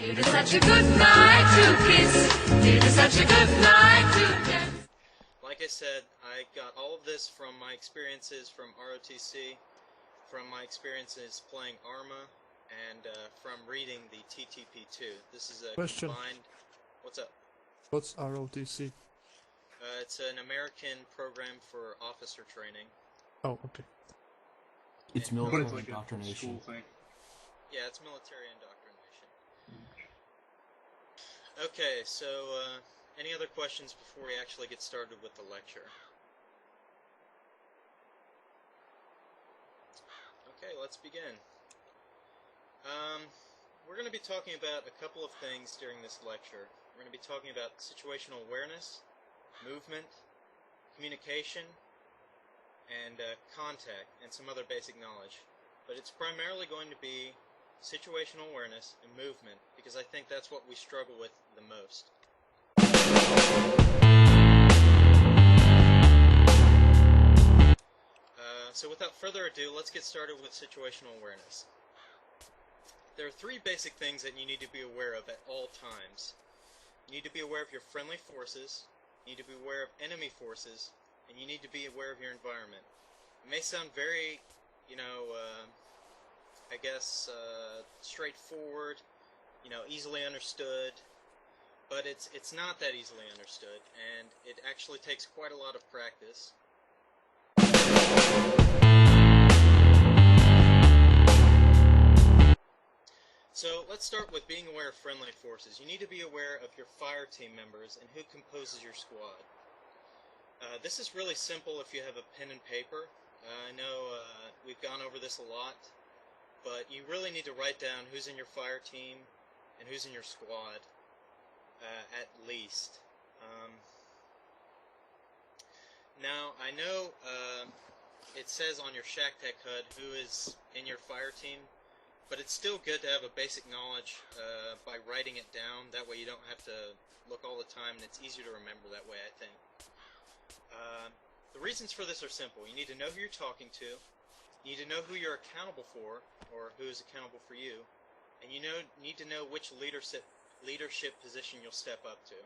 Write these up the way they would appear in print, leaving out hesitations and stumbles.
It is such a good night to kiss. It is such a good night to dance. Like I said, I got all of this from my experiences from ROTC, from my experiences playing ArmA, and from reading the TTP2. This is a Question. combined... What's up? What's ROTC? It's an American program for officer training. Oh, okay. It's And- military But it's like a indoctrination. school thing. Yeah, it's military indoctrination. Okay, so any other questions before we actually get started with the lecture? Okay, let's begin. We're going to be talking about a couple of things during this lecture. We're going to be talking about situational awareness, movement, communication, and contact, and some other basic knowledge. But it's primarily going to be situational awareness and movement, because I think that's what we struggle with the most. So without further ado, let's get started with situational awareness. There are three basic things that you need to be aware of at all times. You need to be aware of your friendly forces, you need to be aware of enemy forces, and you need to be aware of your environment. It may sound very, I guess, straightforward, easily understood, but it's not that easily understood, and it actually takes quite a lot of practice. So let's start with being aware of friendly forces. You need to be aware of your fire team members and who composes your squad. This is really simple if you have a pen and paper. I know we've gone over this a lot, but you really need to write down who's in your fire team and who's in your squad, at least. Now, I know it says on your Shack Tech HUD who is in your fire team, but it's still good to have a basic knowledge by writing it down. That way you don't have to look all the time, and it's easier to remember that way, I think. The reasons for this are simple. You need to know who you're talking to, you need to know who you're accountable for, or who is accountable for you, and you need to know which leadership position you'll step up to.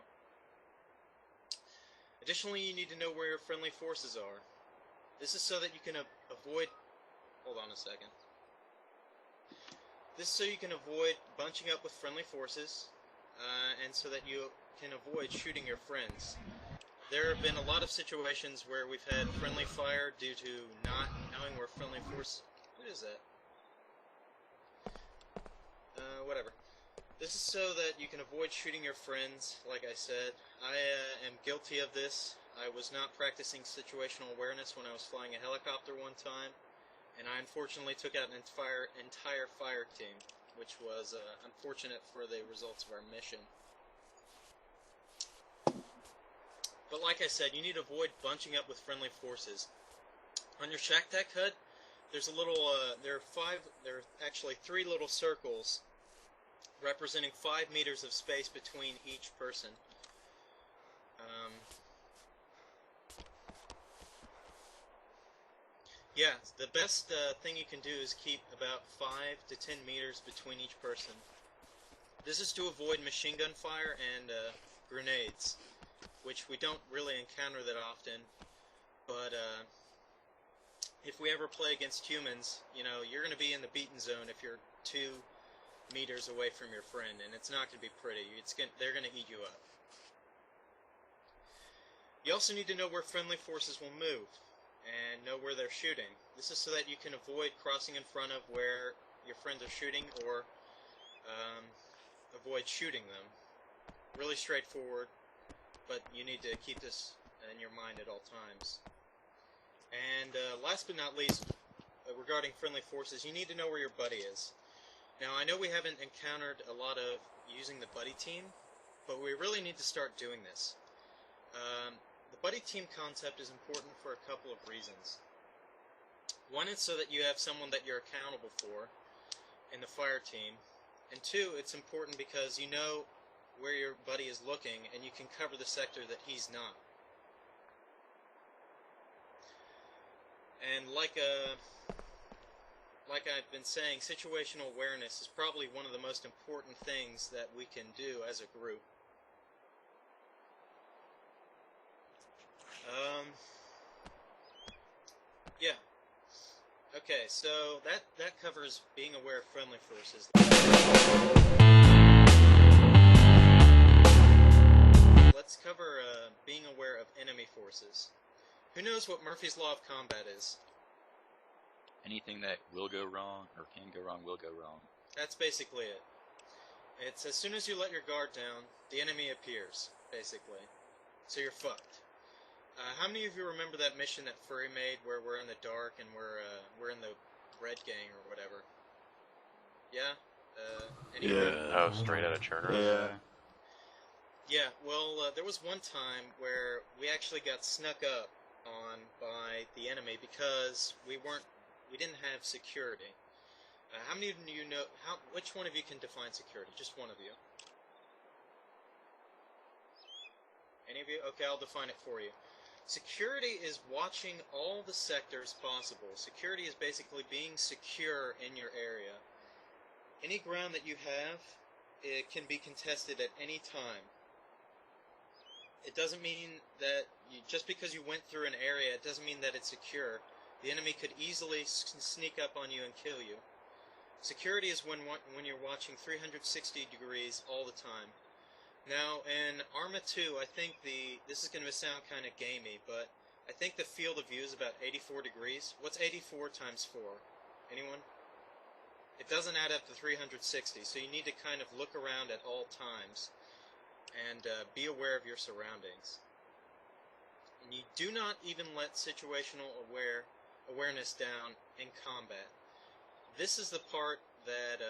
Additionally, you need to know where your friendly forces are. This is so that you can avoid... Hold on a second. This is so you can avoid bunching up with friendly forces, and so that you can avoid shooting your friends. There have been a lot of situations where we've had friendly fire due to not knowing where friendly force... What is that? Whatever. This is so that you can avoid shooting your friends, like I said. I am guilty of this. I was not practicing situational awareness when I was flying a helicopter one time, and I unfortunately took out an entire fire team, which was unfortunate for the results of our mission. But like I said, you need to avoid bunching up with friendly forces. On your Shack Tech HUD, there's a little, there are actually 3 little circles representing 5 meters of space between each person. Yeah, the best thing you can do is keep about 5 to 10 meters between each person. This is to avoid machine gun fire and grenades, which we don't really encounter that often, but if we ever play against humans, you're going to be in the beaten zone if you're 2 meters away from your friend, and it's not going to be pretty. They're going to eat you up. You also need to know where friendly forces will move, and know where they're shooting. This is so that you can avoid crossing in front of where your friends are shooting, or avoid shooting them. Really straightforward, but you need to keep this in your mind at all times. And last but not least, regarding friendly forces, you need to know where your buddy is. Now, I know we haven't encountered a lot of using the buddy team, but we really need to start doing this. The buddy team concept is important for a couple of reasons. One is so that you have someone that you're accountable for in the fire team, and 2, it's important because you know where your buddy is looking, and you can cover the sector that he's not. And like like I've been saying, situational awareness is probably one of the most important things that we can do as a group. Yeah. Okay, so that covers being aware of friendly forces. Let's cover being aware of enemy forces. Who knows what Murphy's Law of Combat is? Anything that will go wrong or can go wrong will go wrong. That's basically it. It's as soon as you let your guard down, the enemy appears, basically. So you're fucked. How many of you remember that mission that Furry made where we're in the dark and we're in the Red Gang or whatever? Yeah? Anyone? Yeah. Oh, straight out of Cherner. Yeah. Yeah, well, there was one time where we actually got snuck up on by the enemy because we didn't have security. How many of you know, which one of you can define security? Just one of you. Any of you? Okay, I'll define it for you. Security is watching all the sectors possible. Security is basically being secure in your area. Any ground that you have, it can be contested at any time. It doesn't mean that just because you went through an area, it doesn't mean that it's secure. The enemy could easily sneak up on you and kill you. Security is when you're watching 360 degrees all the time. Now, in ArmA 2, I think this is going to sound kind of gamey, but I think the field of view is about 84 degrees. What's 84 times 4? Anyone? It doesn't add up to 360, so you need to kind of look around at all times and be aware of your surroundings. And you do not even let situational awareness down in combat. This is the part that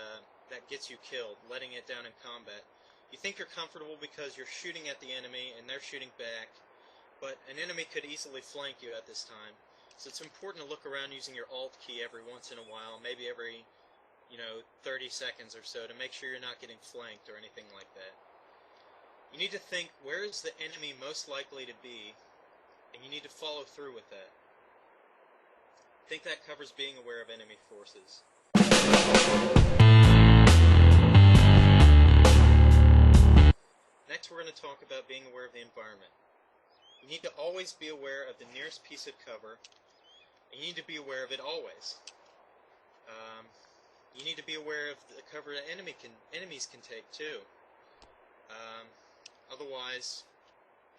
gets you killed, letting it down in combat. You think you're comfortable because you're shooting at the enemy and they're shooting back, but an enemy could easily flank you at this time. So it's important to look around using your Alt key every once in a while, maybe every 30 seconds or so, to make sure you're not getting flanked or anything like that. You need to think, where is the enemy most likely to be, and you need to follow through with that. I think that covers being aware of enemy forces. Next, we're going to talk about being aware of the environment. You need to always be aware of the nearest piece of cover, and you need to be aware of it always. You need to be aware of the cover that enemies can take too. Otherwise,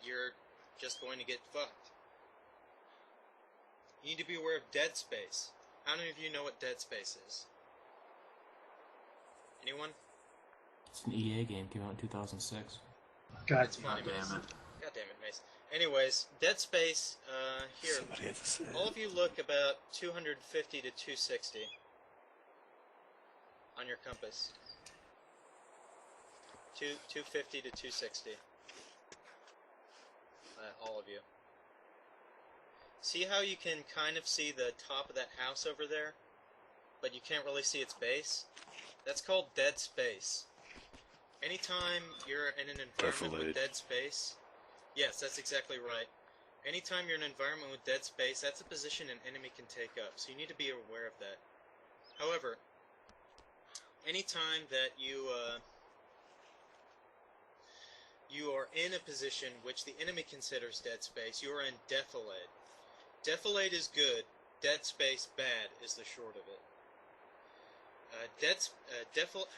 you're just going to get fucked. You need to be aware of dead space. How many of you know what dead space is? Anyone? It's an EA game, came out in 2006. God It's funny, damn Mace. it. God damn it, Mace. Anyways, dead space, here. Somebody had to say it. All of you look about 250 to 260 on your compass. 250 to 260. All of you. See how you can kind of see the top of that house over there, but you can't really see its base? That's called dead space. Anytime you're in an environment with dead space, yes, that's exactly right. Anytime you're in an environment with dead space, that's a position an enemy can take up, so you need to be aware of that. However, anytime that you are in a position which the enemy considers dead space, you are in defilade. Defilade is good, dead space bad is the short of it.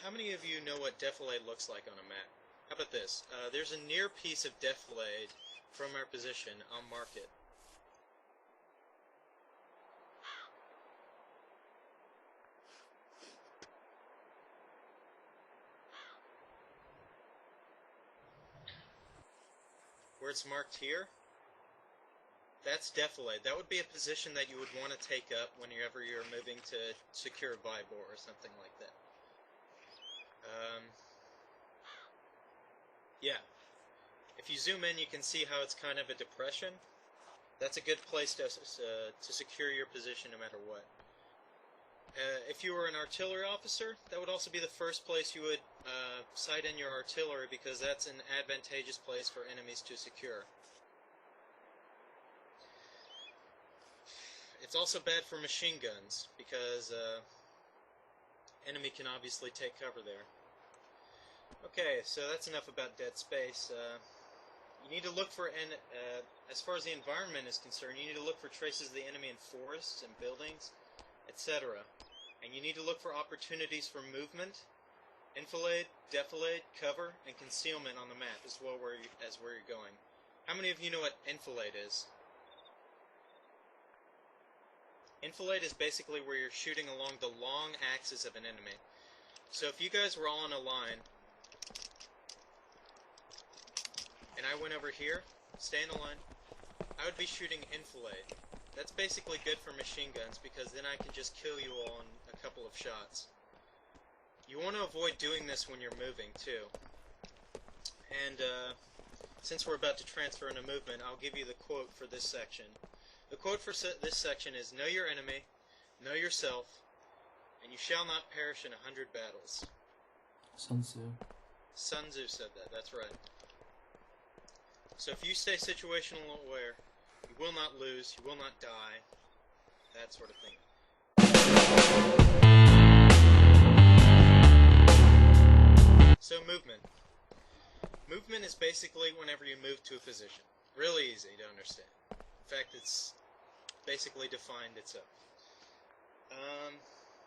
How many of you know what defilade looks like on a map? How about this? There's a near piece of defilade from our position. I'll mark it. Where it's marked here, that's defilade. That would be a position that you would want to take up whenever you're moving to secure Vybor or something like that. Yeah. If you zoom in, you can see how it's kind of a depression. That's a good place to secure your position no matter what. If you were an artillery officer, that would also be the first place you would sight in your artillery, because that's an advantageous place for enemies to secure. It's also bad for machine guns, because enemy can obviously take cover there. Okay, so that's enough about dead space. You need to look for, as far as the environment is concerned, you need to look for traces of the enemy in forests and buildings, etc. And you need to look for opportunities for movement, enfilade, defilade, cover, and concealment on the map as well as where you're going. How many of you know what enfilade is? Enfilade is basically where you're shooting along the long axis of an enemy. So if you guys were all in a line, and I went over here, stay in the line, I would be shooting enfilade. That's basically good for machine guns because then I can just kill you all in a couple of shots. You want to avoid doing this when you're moving too. And since we're about to transfer into movement, I'll give you the quote for this section. The quote for this section is, "Know your enemy, know yourself, and you shall not perish in 100 battles." Sun Tzu. Sun Tzu said that, that's right. So if you stay situational aware, you will not lose, you will not die, that sort of thing. So movement. Movement is basically whenever you move to a position. Really easy to understand. In fact, it's basically defined itself.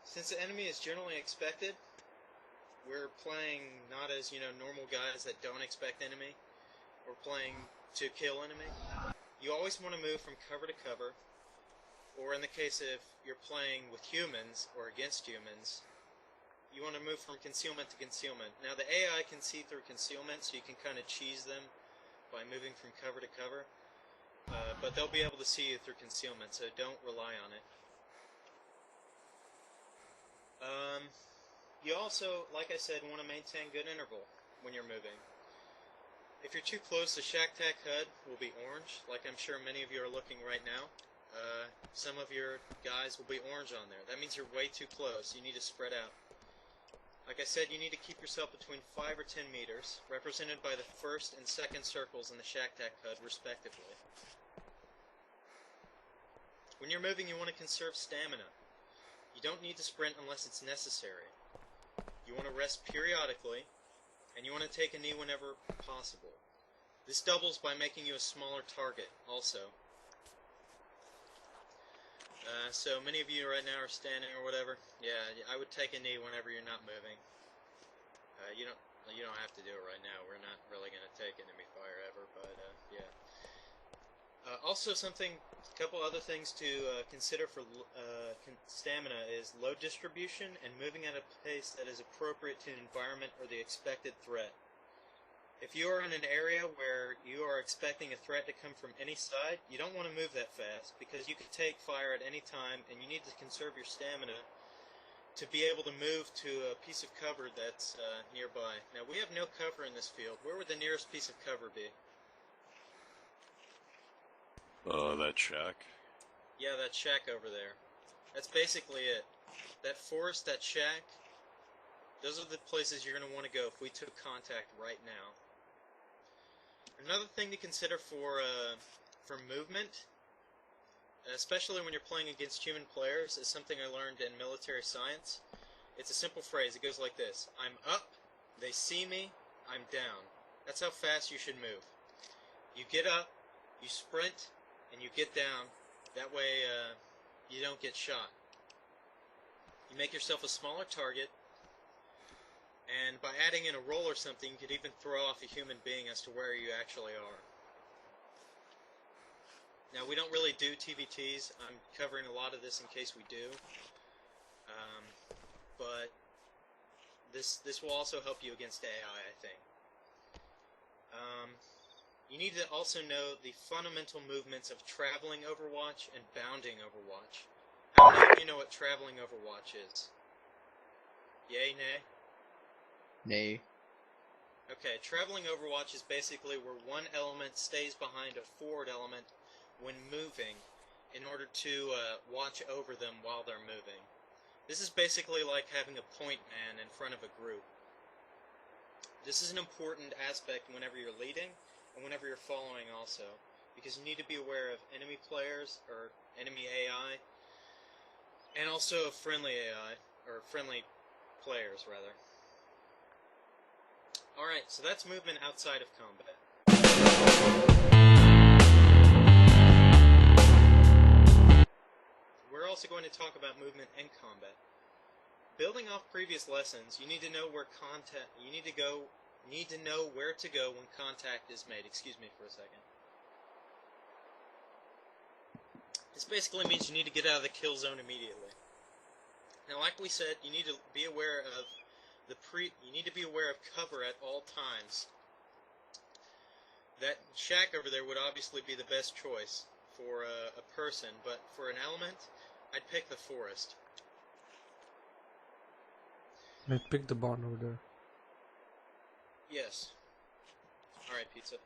Since the enemy is generally expected, we're playing not as, normal guys that don't expect enemy. We're playing to kill enemy. You always want to move from cover to cover, or in the case if you're playing with humans or against humans, you want to move from concealment to concealment. Now the AI can see through concealment, so you can kind of cheese them by moving from cover to cover. But they'll be able to see you through concealment, so don't rely on it. You also, like I said, want to maintain good interval when you're moving. If you're too close, the Shack Tac HUD will be orange, like I'm sure many of you are looking right now. Some of your guys will be orange on there. That means you're way too close. You need to spread out. Like I said, you need to keep yourself between 5 or 10 meters, represented by the first and second circles in the Shack Tac HUD, respectively. When you're moving, you want to conserve stamina. You don't need to sprint unless it's necessary. You want to rest periodically, and you want to take a knee whenever possible. This doubles by making you a smaller target, also. So many of you right now are standing or whatever. Yeah, I would take a knee whenever you're not moving. You don't have to do it right now. We're not really going to take enemy fire ever, but yeah. Also, a couple other things to consider for stamina is load distribution and moving at a pace that is appropriate to the environment or the expected threat. If you are in an area where you are expecting a threat to come from any side, you don't want to move that fast because you could take fire at any time, and you need to conserve your stamina to be able to move to a piece of cover that's nearby. Now, we have no cover in this field. Where would the nearest piece of cover be? That shack. Yeah, that shack over there. That's basically it. That forest, that shack, those are the places you're going to want to go if we took contact right now. Another thing to consider for movement, especially when you're playing against human players, is something I learned in military science. It's a simple phrase. It goes like this: I'm up, they see me, I'm down. That's how fast you should move. You get up, you sprint, and you get down. That way you don't get shot. You make yourself a smaller target, and by adding in a roll or something, you could even throw off a human being as to where you actually are. Now, we don't really do TVTs. I'm covering a lot of this in case we do. But this will also help you against AI, I think. You need to also know the fundamental movements of traveling Overwatch and bounding Overwatch. How many of you know what traveling Overwatch is? Yay, nay? Nay. Okay, traveling Overwatch is basically where one element stays behind a forward element when moving in order to watch over them while they're moving. This is basically like having a point man in front of a group. This is an important aspect whenever you're leading and whenever you're following also, because you need to be aware of enemy players or enemy AI and also friendly AI or friendly players, rather. Alright, so that's movement outside of combat. We're also going to talk about movement in combat. Building off previous lessons, you need to know where you need to know where to go when contact is made. Excuse me for a second. This basically means you need to get out of the kill zone immediately. Now, like we said, you need to be aware of cover at all times. That shack over there would obviously be the best choice for a person, but for an element, I'd pick the forest. I picked the barn over there. Yes. Alright, pizza.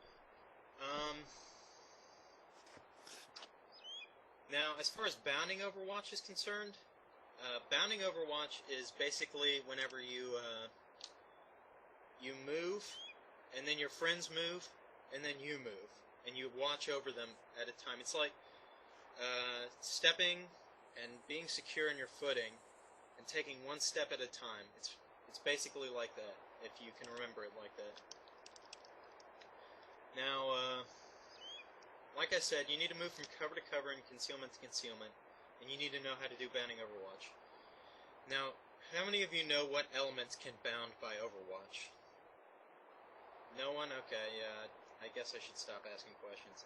Now, as far as bounding Overwatch is concerned, bounding Overwatch is basically whenever you move, and then your friends move, and then you move, and you watch over them at a time. It's like stepping and being secure in your footing, and taking one step at a time. It's basically like that, if you can remember it like that. Now, like I said, you need to move from cover to cover and concealment to concealment, and you need to know how to do bounding Overwatch. Now, how many of you know what elements can bound by Overwatch? No one? Okay, yeah, I guess I should stop asking questions.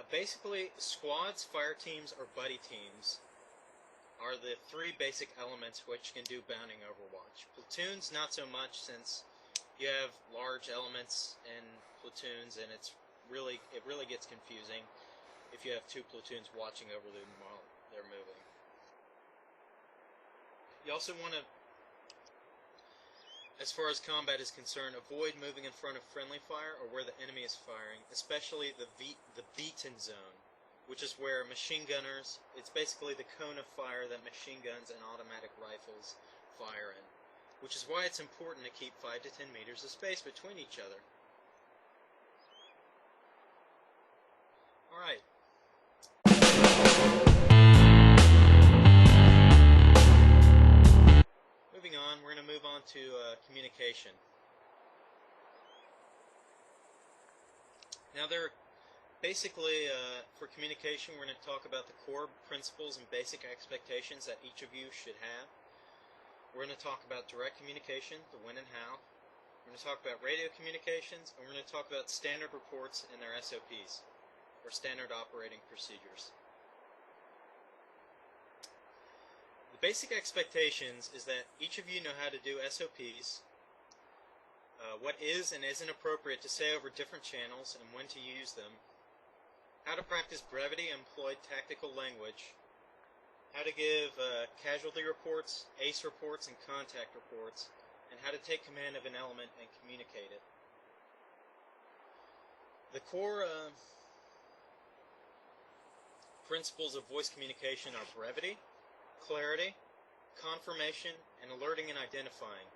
Basically, squads, fire teams, or buddy teams are the three basic elements which can do bounding Overwatch. Platoons, not so much, since you have large elements in platoons, and it really gets confusing if you have two platoons watching over them while they're moving. You also want to, as far as combat is concerned, avoid moving in front of friendly fire or where the enemy is firing, especially the beaten zone, which is where machine gunners, it's basically the cone of fire that machine guns and automatic rifles fire in, which is why it's important to keep 5 to 10 meters of space between each other. Alright. Moving on, we're going to move on to communication. Now, basically, for communication, we're going to talk about the core principles and basic expectations that each of you should have. We're going to talk about direct communication, the when and how. We're going to talk about radio communications, and we're going to talk about standard reports and their SOPs, or standard operating procedures. The basic expectations is that each of you know how to do SOPs, what is and isn't appropriate to say over different channels and when to use them, how to practice brevity and employ tactical language, how to give casualty reports, ACE reports, and contact reports, and how to take command of an element and communicate it. The core principles of voice communication are brevity, clarity, confirmation, and alerting and identifying.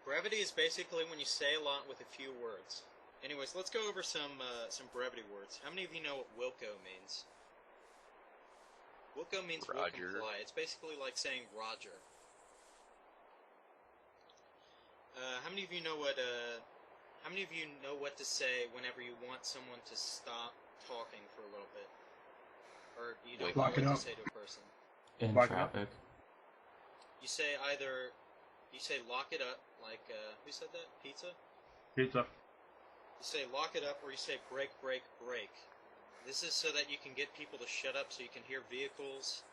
Brevity is basically when you say a lot with a few words. Anyways, let's go over some brevity words. How many of you know what Wilco means? Wilco means will comply. It's basically like saying Roger. How many of you know what to say whenever you want someone to stop talking for a little bit, or you don't know what to say to a person? In traffic. You say lock it up, like who said that? Pizza. Pizza. You say lock it up, or you say break, break, break. This is so that you can get people to shut up, so you can hear vehicles,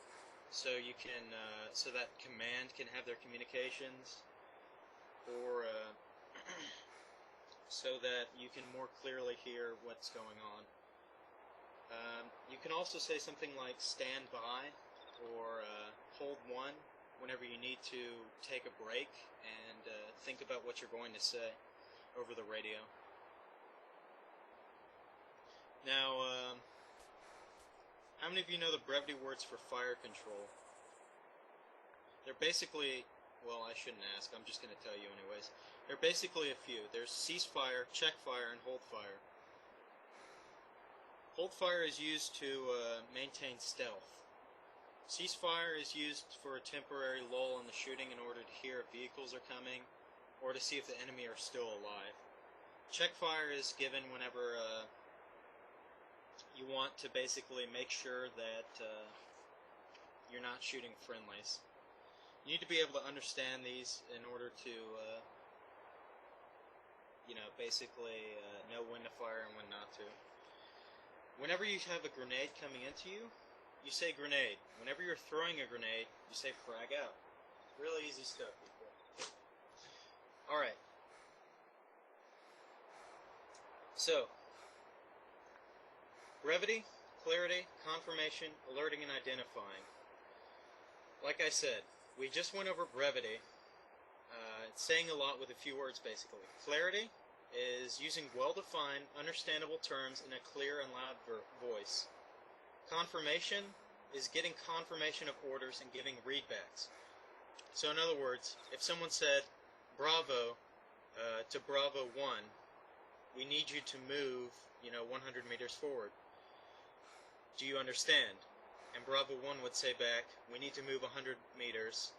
so you can, so that command can have their communications, or so that you can more clearly hear what's going on. You can also say something like stand by, or hold one, whenever you need to take a break and think about what you're going to say over the radio. Now, how many of you know the brevity words for fire control? They're basically, well, I shouldn't ask, I'm just going to tell you anyways. They're basically a few. There's cease fire, check fire, and hold fire. Hold fire is used to maintain stealth. Ceasefire is used for a temporary lull in the shooting in order to hear if vehicles are coming, or to see if the enemy are still alive. Check fire is given whenever you want to basically make sure that you're not shooting friendlies. You need to be able to understand these in order to, basically know when to fire and when not to. Whenever you have a grenade coming into you, you say grenade. Whenever you're throwing a grenade, you say frag out. Really easy stuff, people. Alright. So, brevity, clarity, confirmation, alerting, and identifying. Like I said, we just went over brevity. It's saying a lot with a few words, basically. Clarity is using well-defined, understandable terms in a clear and loud voice. Confirmation is getting confirmation of orders and giving readbacks. So in other words, if someone said, Bravo, to Bravo 1, we need you to move, 100 meters forward. Do you understand? And Bravo 1 would say back, we need to move 100 meters.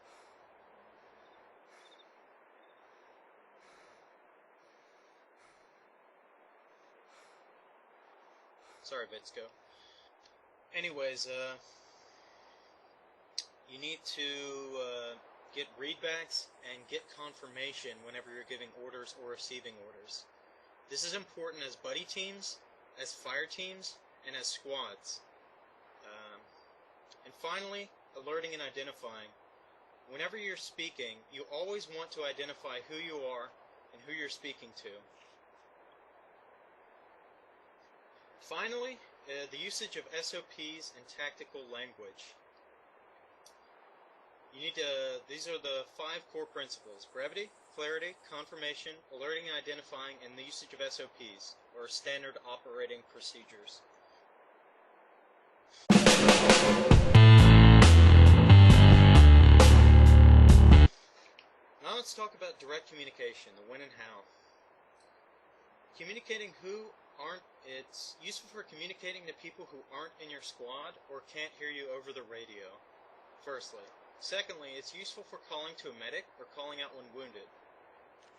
Sorry, Vitsko. Anyways, you need to get readbacks and get confirmation whenever you're giving orders or receiving orders. This is important as buddy teams, as fire teams, and as squads. And finally, alerting and identifying. Whenever you're speaking, you always want to identify who you are and who you're speaking to. Finally, the usage of SOPs and tactical language. These are the 5 core principles: brevity, clarity, confirmation, alerting and identifying, and the usage of SOPs, or standard operating procedures. Now let's talk about direct communication, the when and how. Communicating it's useful for communicating to people who aren't in your squad or can't hear you over the radio, firstly. Secondly, it's useful for calling to a medic or calling out when wounded.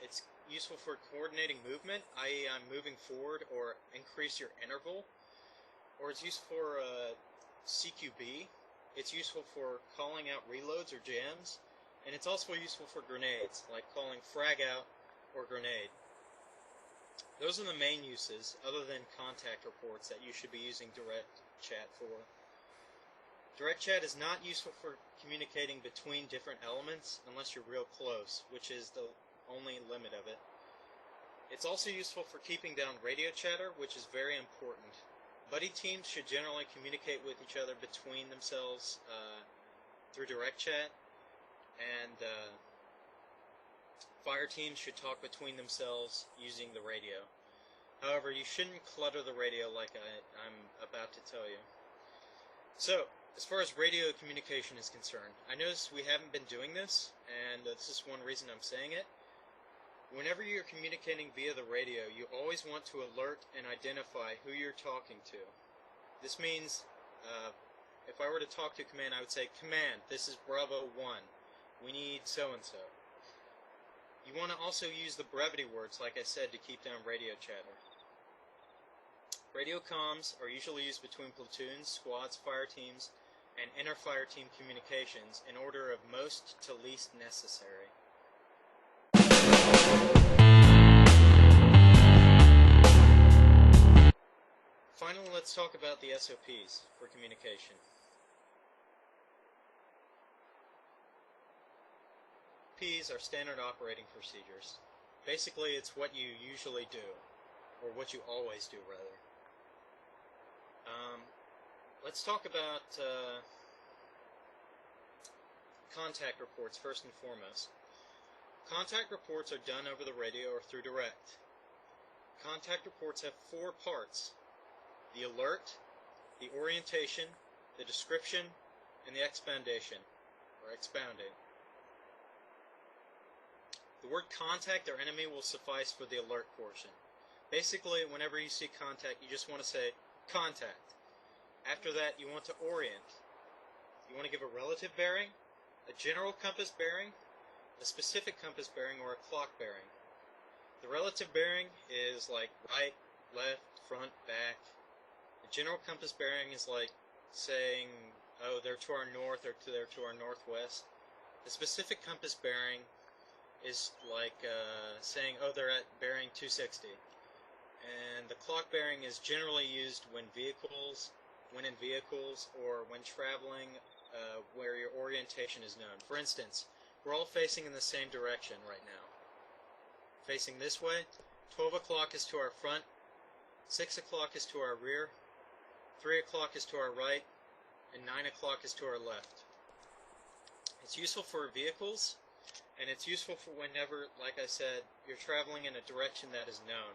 It's useful for coordinating movement, i.e. I'm moving forward, or increase your interval. Or it's useful for CQB. It's useful for calling out reloads or jams. And it's also useful for grenades, like calling frag out or grenade. Those are the main uses, other than contact reports, that you should be using direct chat for. Direct chat is not useful for communicating between different elements unless you're real close, which is the only limit of it. It's also useful for keeping down radio chatter, which is very important. Buddy teams should generally communicate with each other between themselves through direct chat, and fire teams should talk between themselves using the radio. However, you shouldn't clutter the radio like I'm about to tell you. So, as far as radio communication is concerned, I notice we haven't been doing this, and this is one reason I'm saying it. Whenever you're communicating via the radio, you always want to alert and identify who you're talking to. This means, if I were to talk to command, I would say, Command, this is Bravo 1. We need so-and-so. You want to also use the brevity words, like I said, to keep down radio chatter. Radio comms are usually used between platoons, squads, fire teams, and inter-fire team communications in order of most to least necessary. Finally, let's talk about the SOPs for communication. SOPs are standard operating procedures. Basically, it's what you usually do, or what you always do, rather. Let's talk about contact reports first and foremost. Contact reports are done over the radio or through direct. Contact reports have 4 parts: the alert, the orientation, the description, and the expoundation, or expounding. The word contact or enemy will suffice for the alert portion. Basically, whenever you see contact, you just want to say, contact. After that, you want to orient. You want to give a relative bearing, a general compass bearing, a specific compass bearing, or a clock bearing. The relative bearing is like right, left, front, back. The general compass bearing is like saying, oh, they're to our north or they're to our northwest. The specific compass bearing is like saying, oh, they're at bearing 260. And the clock bearing is generally used when in vehicles, or when traveling where your orientation is known. For instance, we're all facing in the same direction right now. Facing this way, 12 o'clock is to our front, 6 o'clock is to our rear, 3 o'clock is to our right, and 9 o'clock is to our left. It's useful for vehicles, and it's useful for whenever, like I said, you're traveling in a direction that is known.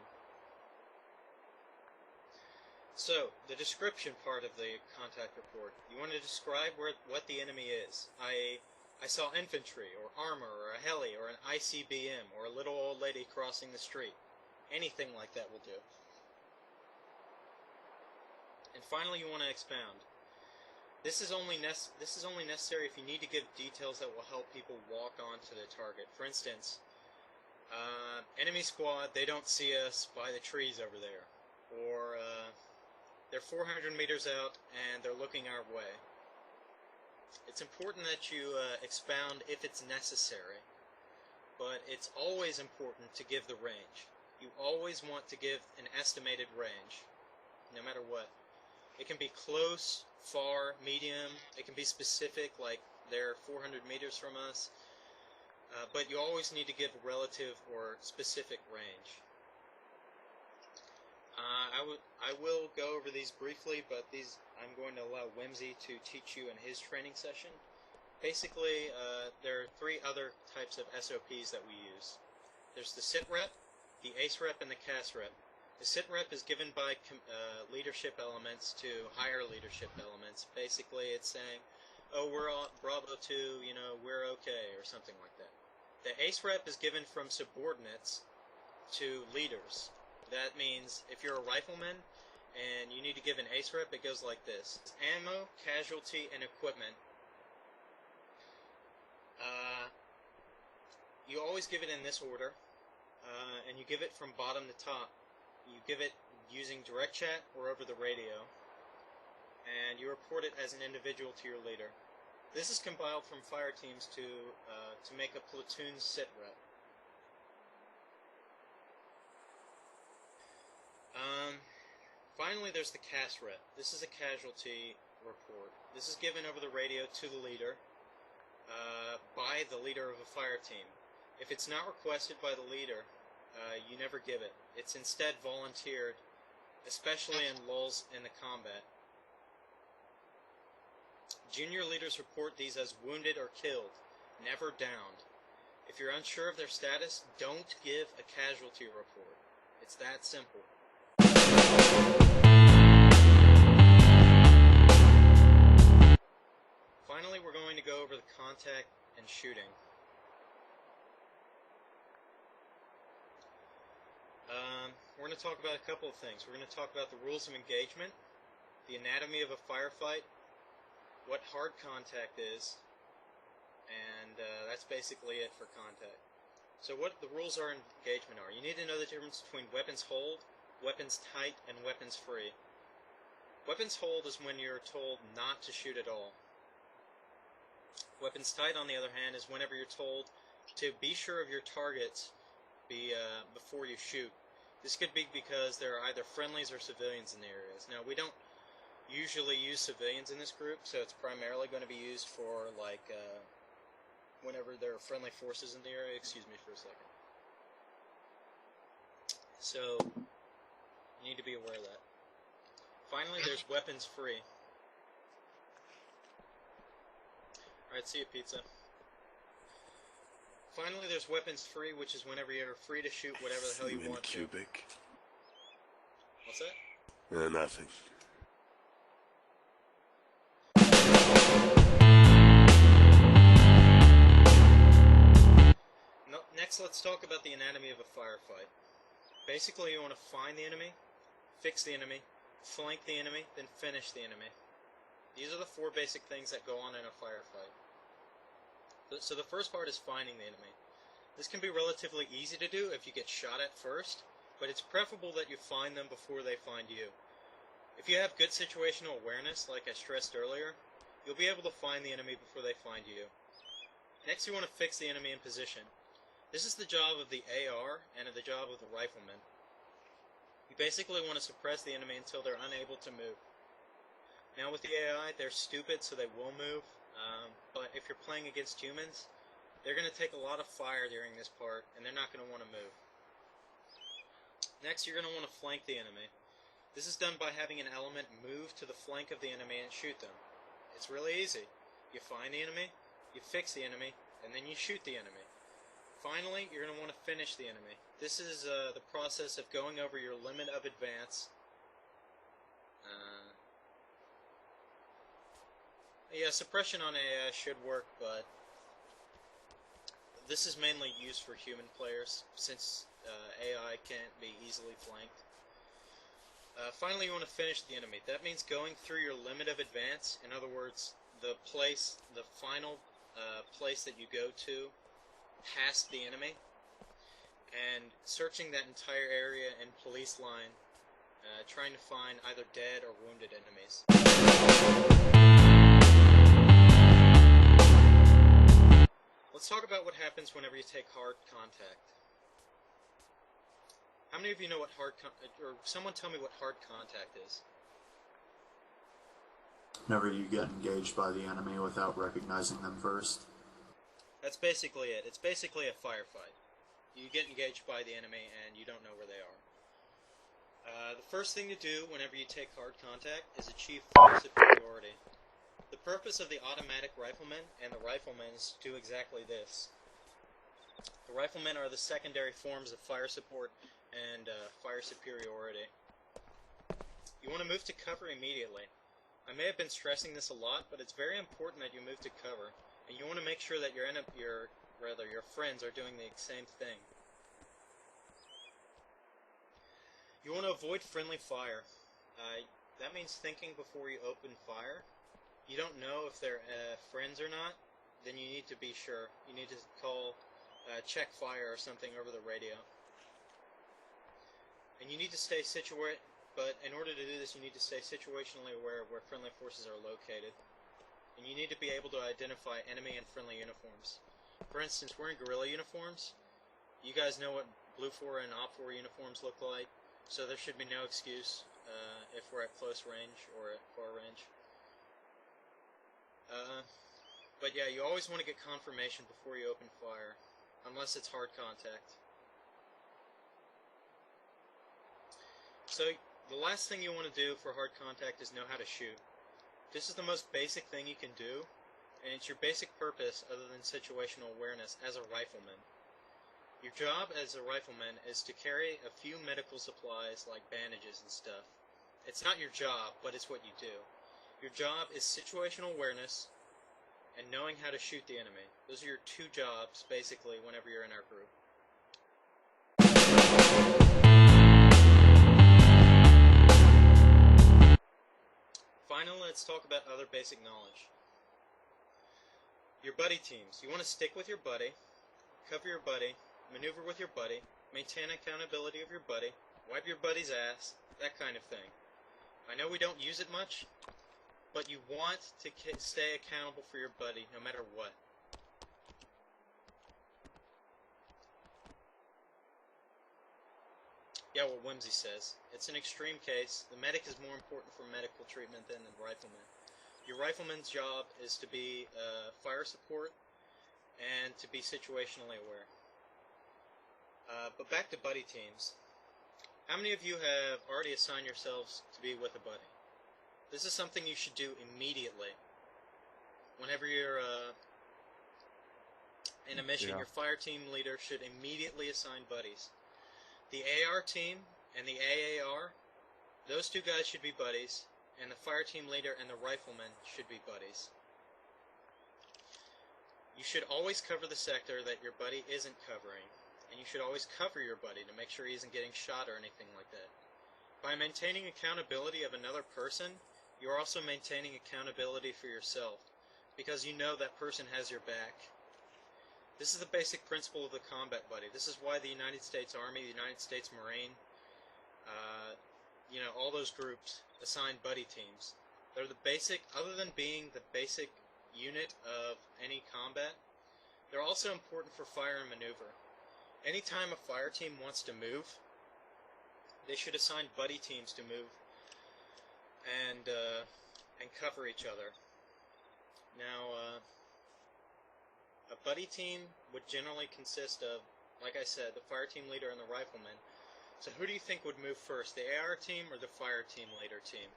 So, the description part of the contact report. You want to describe what the enemy is. I saw infantry, or armor, or a heli, or an ICBM, or a little old lady crossing the street. Anything like that will do. And finally, you want to expound. This is only necessary if you need to give details that will help people walk onto the target. For instance, enemy squad, they don't see us by the trees over there. Or they're 400 meters out and they're looking our way. It's important that you expound if it's necessary, but it's always important to give the range. You always want to give an estimated range, no matter what. It can be close, far, medium. It can be specific, like they're 400 meters from us. But you always need to give a relative or specific range. I will go over these briefly, but I'm going to allow Whimsy to teach you in his training session. Basically, there are 3 other types of SOPs that we use. There's the sit rep, the ace rep, and the cast rep. The sit rep is given by leadership elements to higher leadership elements. Basically, it's saying, oh, we're on Bravo 2, we're okay, or something like that. The ace rep is given from subordinates to leaders. That means if you're a rifleman and you need to give an ace rep, it goes like this. It's ammo, casualty, and equipment. You always give it in this order, and you give it from bottom to top. You give it using direct chat or over the radio, and you report it as an individual to your leader. This is compiled from fire teams to make a platoon sit rep. Finally, there's the cast rep. This is a casualty report. This is given over the radio to the leader by the leader of a fire team. If it's not requested by the leader, you never give it. It's instead volunteered, especially in lulls in the combat. Junior leaders report these as wounded or killed, never downed. If you're unsure of their status, don't give a casualty report. It's that simple. Finally, we're going to go over the contact and shooting. We're going to talk about a couple of things. We're going to talk about the rules of engagement, the anatomy of a firefight, what hard contact is, and that's basically it for contact. So what the rules are in engagement are. You need to know the difference between weapons hold, weapons tight, and weapons free. Weapons hold is when you're told not to shoot at all. Weapons tight, on the other hand, is whenever you're told to be sure of your targets before you shoot. This could be because there are either friendlies or civilians in the areas. Now, we don't usually use civilians in this group, so it's primarily going to be used for, like, whenever there are friendly forces in the area. Excuse me for a second. So, you need to be aware of that. Finally, there's weapons free. Alright, see you, pizza. Finally, there's weapons free, which is whenever you're free to shoot whatever the hell you want cubic. to. What's that? Nothing. Next, let's talk about the anatomy of a firefight. Basically, you want to find the enemy, fix the enemy, flank the enemy, then finish the enemy. These are the 4 basic things that go on in a firefight. So the first part is finding the enemy. This can be relatively easy to do if you get shot at first, but it's preferable that you find them before they find you. If you have good situational awareness, like I stressed earlier, you'll be able to find the enemy before they find you. Next, you want to fix the enemy in position. This is the job of the AR and the job of the rifleman. You basically want to suppress the enemy until they're unable to move. Now with the AI, they're stupid, so they will move, but if you're playing against humans, they're going to take a lot of fire during this part, and they're not going to want to move. Next, you're going to want to flank the enemy. This is done by having an element move to the flank of the enemy and shoot them. It's really easy. You find the enemy, you fix the enemy, and then you shoot the enemy. Finally, you're going to want to finish the enemy. This is the process of going over your limit of advance. Yeah, suppression on AI should work, but this is mainly used for human players, since AI can't be easily flanked. Finally, you want to finish the enemy. That means going through your limit of advance. In other words, the final place that you go to past the enemy, and searching that entire area and police line, trying to find either dead or wounded enemies. Let's talk about what happens whenever you take hard contact. How many of you know what or someone tell me what hard contact is? Whenever you get engaged by the enemy without recognizing them first. That's basically it. It's basically a firefight. You get engaged by the enemy and you don't know where they are. The first thing to do whenever you take hard contact is achieve fire superiority. The purpose of the automatic rifleman and the riflemen is to do exactly this. The riflemen are the secondary forms of fire support and fire superiority. You want to move to cover immediately. I may have been stressing this a lot, but it's very important that you move to cover, and you want to make sure that your friends are doing the same thing. You want to avoid friendly fire. That means thinking before you open fire. You don't know if they're friends or not, then you need to be sure. You need to call check fire or something over the radio. And you need to stay situated, but in order to do this, you need to stay situationally aware of where friendly forces are located. And you need to be able to identify enemy and friendly uniforms. For instance, we're in guerrilla uniforms. You guys know what Blue 4 and Op 4 uniforms look like, so there should be no excuse if we're at close range or at far range. But yeah, you always want to get confirmation before you open fire, unless it's hard contact. So, the last thing you want to do for hard contact is know how to shoot. This is the most basic thing you can do, and it's your basic purpose other than situational awareness as a rifleman. Your job as a rifleman is to carry a few medical supplies like bandages and stuff. It's not your job, but it's what you do. Your job is situational awareness and knowing how to shoot the enemy. Those are your 2 jobs, basically, whenever you're in our group. Finally, let's talk about other basic knowledge. Your buddy teams. You want to stick with your buddy, cover your buddy, maneuver with your buddy, maintain accountability of your buddy, wipe your buddy's ass, that kind of thing. I know we don't use it much, but you want to stay accountable for your buddy no matter what. Yeah, what Whimsy says. It's an extreme case. The medic is more important for medical treatment than the rifleman. Your rifleman's job is to be fire support and to be situationally aware. But back to buddy teams. How many of you have already assigned yourselves to be with a buddy? This is something you should do immediately. Whenever you're in a mission, your fire team leader should immediately assign buddies. The AR team and the AAR, those 2 guys should be buddies, and the fire team leader and the rifleman should be buddies. You should always cover the sector that your buddy isn't covering, and you should always cover your buddy to make sure he isn't getting shot or anything like that. By maintaining accountability of another person, You're also maintaining accountability for yourself, because you know that person has your back. This is the basic principle of the combat buddy. This is why the United States Army, the United States Marine, all those groups assign buddy teams. They're the basic, other than being the basic unit of any combat, they're also important for fire and maneuver. Anytime a fire team wants to move, they should assign buddy teams to move and cover each other. Now, a buddy team would generally consist of, like I said, the fire team leader and the rifleman. So who do you think would move first, the AR team or the fire team leader team?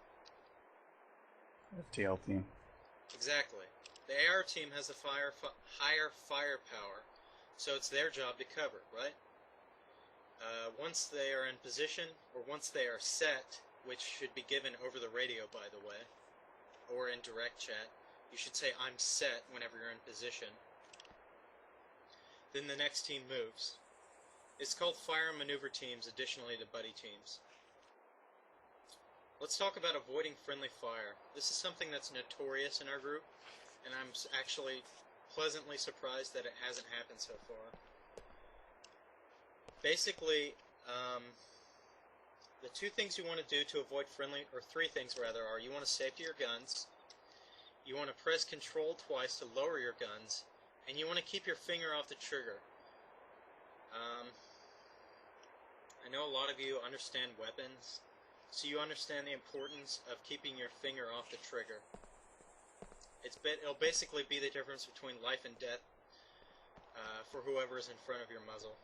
FTL team. Exactly. The AR team has the higher firepower, so it's their job to cover, right? Once they are in position, or once they are set, which should be given over the radio, by the way, or in direct chat, you should say, "I'm set," whenever you're in position. Then the next team moves. It's called fire and maneuver teams, additionally to buddy teams. Let's talk about avoiding friendly fire. This is something that's notorious in our group, and I'm actually pleasantly surprised that it hasn't happened so far. Basically, the two things you want to do to avoid friendly, or three things rather, are you want to safety your guns, you want to press control twice to lower your guns, and you want to keep your finger off the trigger. I know a lot of you understand weapons, so you understand the importance of keeping your finger off the trigger. It'll basically be the difference between life and death for whoever is in front of your muzzle.